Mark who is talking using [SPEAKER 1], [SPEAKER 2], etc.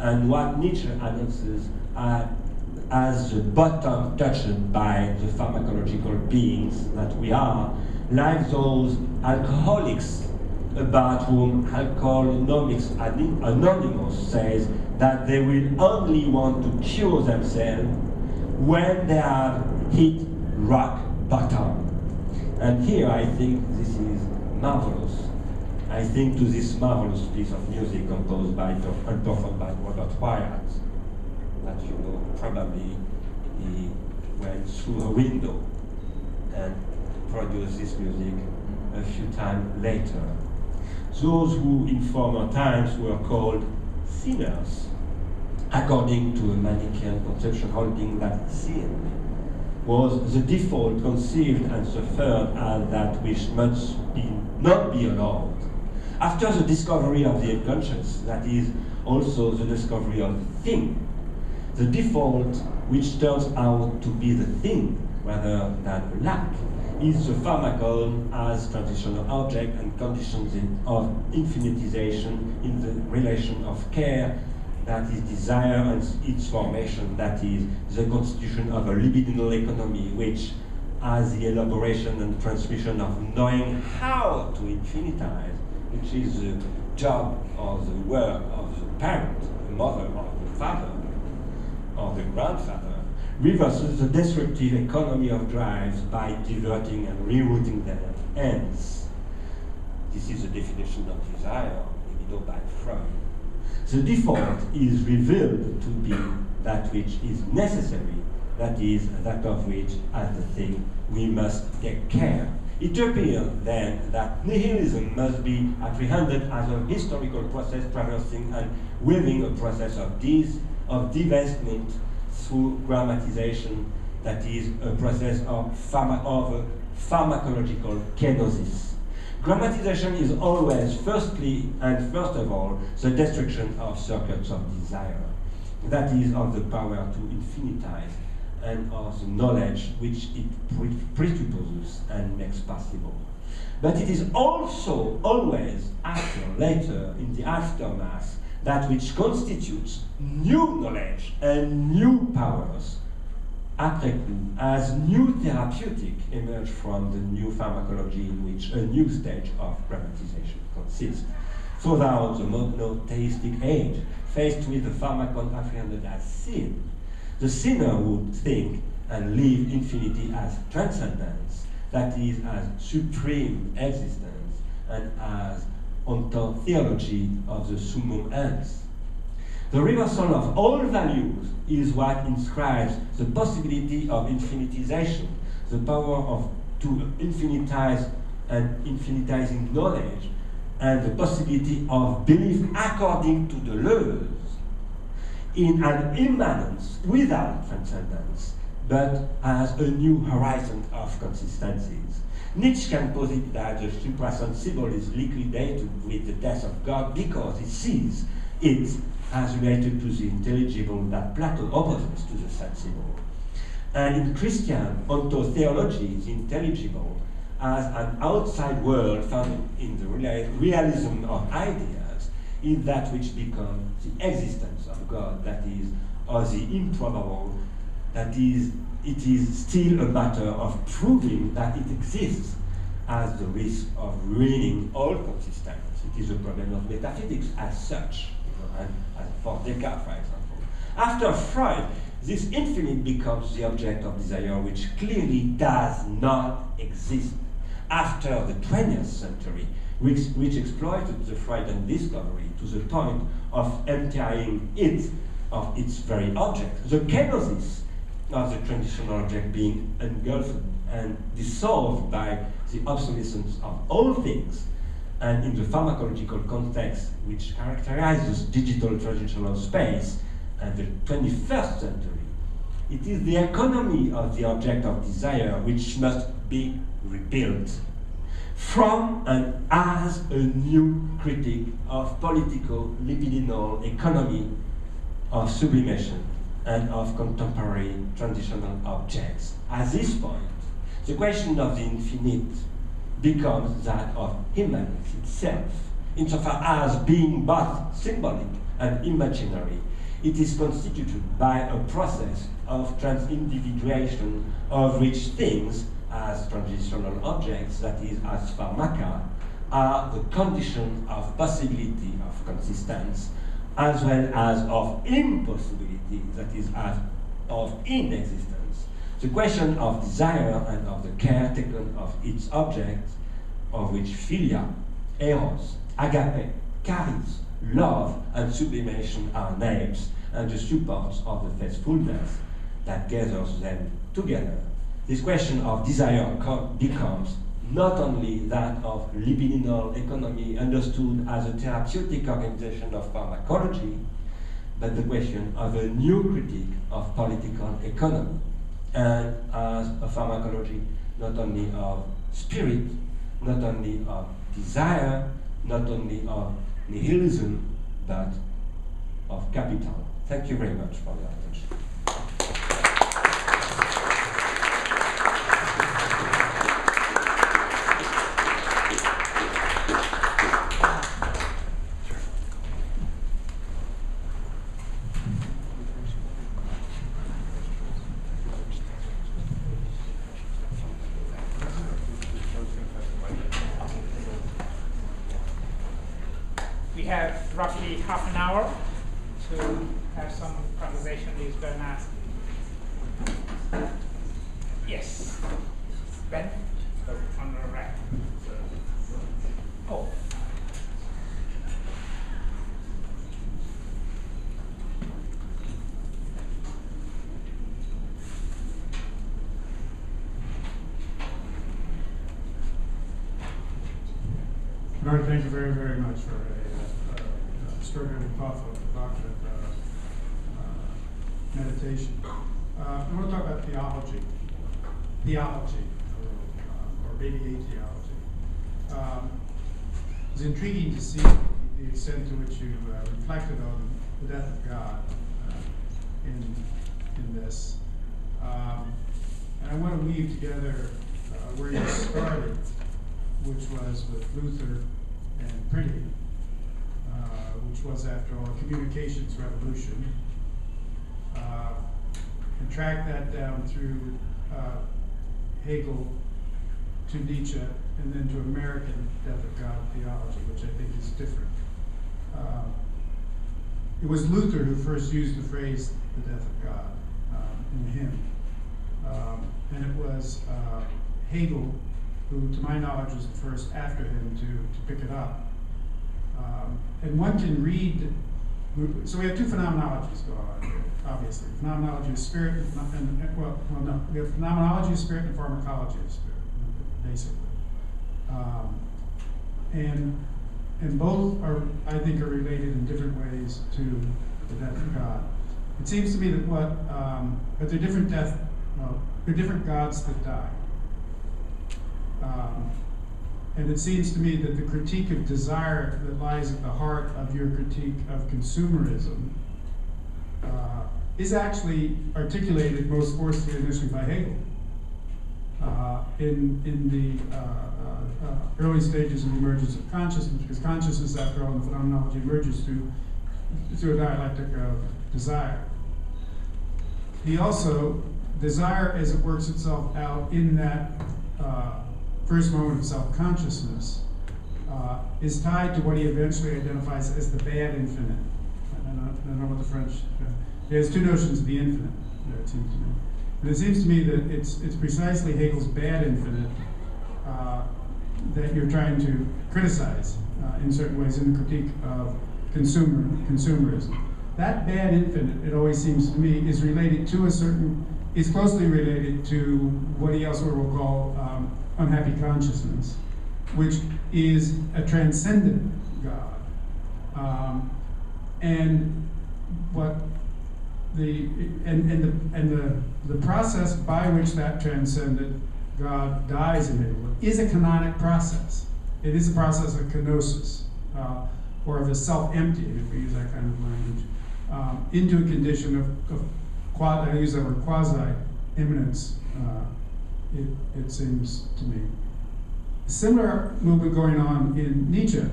[SPEAKER 1] and what Nietzsche announces as the bottom touched by the pharmacological beings that we are, like those alcoholics about whom Alcoholics Anonymous says that they will only want to cure themselves when they have hit rock bottom. And here I think this is marvelous. I think to this marvelous piece of music composed by and performed by Robert Wyatt, that you know probably he went through a window and produced this music a few times later. Those who in former times were called sinners, according to a Manichaean conception holding that sin was the default conceived and suffered as that which must not be allowed. After the discovery of the unconscious, that is also the discovery of the thing, the default which turns out to be the thing rather than a lack, is the pharmacon as transitional object and conditions of infinitization in the relation of care, that is desire and its formation, that is the constitution of a libidinal economy, which as the elaboration and transmission of knowing how to infinitize, which is the job or the work of the parent, the mother or the father, or the grandfather, reverses the destructive economy of drives by diverting and rerouting their ends. This is the definition of desire, libido by Freud. The default is revealed to be that which is necessary, that is, that of which, as the thing, we must take care. It appears then that nihilism must be apprehended as a historical process traversing and weaving a process of divestment through grammatization, that is, a process of pharmacological kenosis. Grammatization is always, firstly and first of all, the destruction of circuits of desire, that is, of the power to infinitize, and of the knowledge which it presupposes and makes possible. But it is also always later, in the aftermath, that which constitutes new knowledge and new powers, après coup, as new therapeutic emerge from the new pharmacology in which a new stage of grammatization consists. Throughout the monotheistic age, faced with the pharmacon apprehended as sin, the sinner would think and live infinity as transcendence, that is, as supreme existence, and as ontology of the summum ens. The reversal of all values is what inscribes the possibility of infinitization, the power to infinitize and infinitizing knowledge, and the possibility of belief according to the laws, in an immanence without transcendence, but as a new horizon of consistencies. Nietzsche can posit that the suprasensible is liquidated with the death of God because he sees it as related to the intelligible that Plato opposes to the sensible. And in Christian ontotheology, the intelligible as an outside world found in the realism of ideas is that which becomes the existence of God, that is, or the improbable, that is, it is still a matter of proving that it exists as the risk of ruining all consistence. It is a problem of metaphysics as such, and as for Descartes, for example. After Freud, this infinite becomes the object of desire, which clearly does not exist. After the 20th century, which exploited the Freudian discovery to the point of emptying it of its very object, the kenosis of the transitional object being engulfed and dissolved by the obsolescence of all things, and in the pharmacological context which characterizes digital transitional space and the 21st century, it is the economy of the object of desire which must be rebuilt from and as a new critique of political libidinal economy of sublimation and of contemporary transitional objects. At this point, the question of the infinite becomes that of immanence itself, insofar as being both symbolic and imaginary. It is constituted by a process of transindividuation of which things, as transitional objects, that is, as pharmaca, are the condition of possibility of consistence, as well as of impossibility, that is, as of inexistence. The question of desire and of the care taken of its object, of which philia, eros, agape, charis, love, and sublimation are names, and the supports of the faithfulness that gathers them together. This question of desire becomes not only that of libidinal economy understood as a therapeutic organization of pharmacology, but the question of a new critique of political economy, and as a pharmacology not only of spirit, not only of desire, not only of nihilism, but of capital. Thank you very much for your attention.
[SPEAKER 2] We have roughly half an hour to have some conversation with Ben asked. Yes. Ben? On the right. Oh.
[SPEAKER 3] Bernard, thank you very, very much for a extraordinarily thoughtful, provocative meditation. I want to talk about theology, or maybe atheology. It's intriguing to see the extent to which you reflected on the death of God in this. And I want to weave together where you started, which was with Luther and Printing, which was, after all, a communications revolution, and track that down through Hegel to Nietzsche, and then to American death of God theology, which I think is different. It was Luther who first used the phrase the death of God in a hymn, and it was Hegel who, to my knowledge, was the first after him to pick it up. And one can read, so we have two phenomenologies going on here, obviously. Phenomenology of spirit, we have phenomenology of spirit and pharmacology of spirit, basically. And both are, I think, are related in different ways to the death of God. It seems to me that but they're different they're different gods that die. And it seems to me that the critique of desire that lies at the heart of your critique of consumerism is actually articulated most forcefully initially by Hegel in the early stages of the emergence of consciousness, because consciousness, after all, in the phenomenology emerges through a dialectic of desire. He also, desire as it works itself out in that first moment of self-consciousness is tied to what he eventually identifies as the bad infinite. I don't know what the French, he has two notions of the infinite, it seems to me. And it seems to me that it's precisely Hegel's bad infinite that you're trying to criticize in certain ways in the critique of consumerism. That bad infinite, it always seems to me, is related to is closely related to what he elsewhere will call unhappy consciousness, which is a transcendent God, and what the process by which that transcendent God dies in Hegel is a canonic process. It is a process of kenosis, or of a self-emptying, if we use that kind of language, into a condition of I use the word quasi-immanence. It seems to me. Similar movement going on in Nietzsche,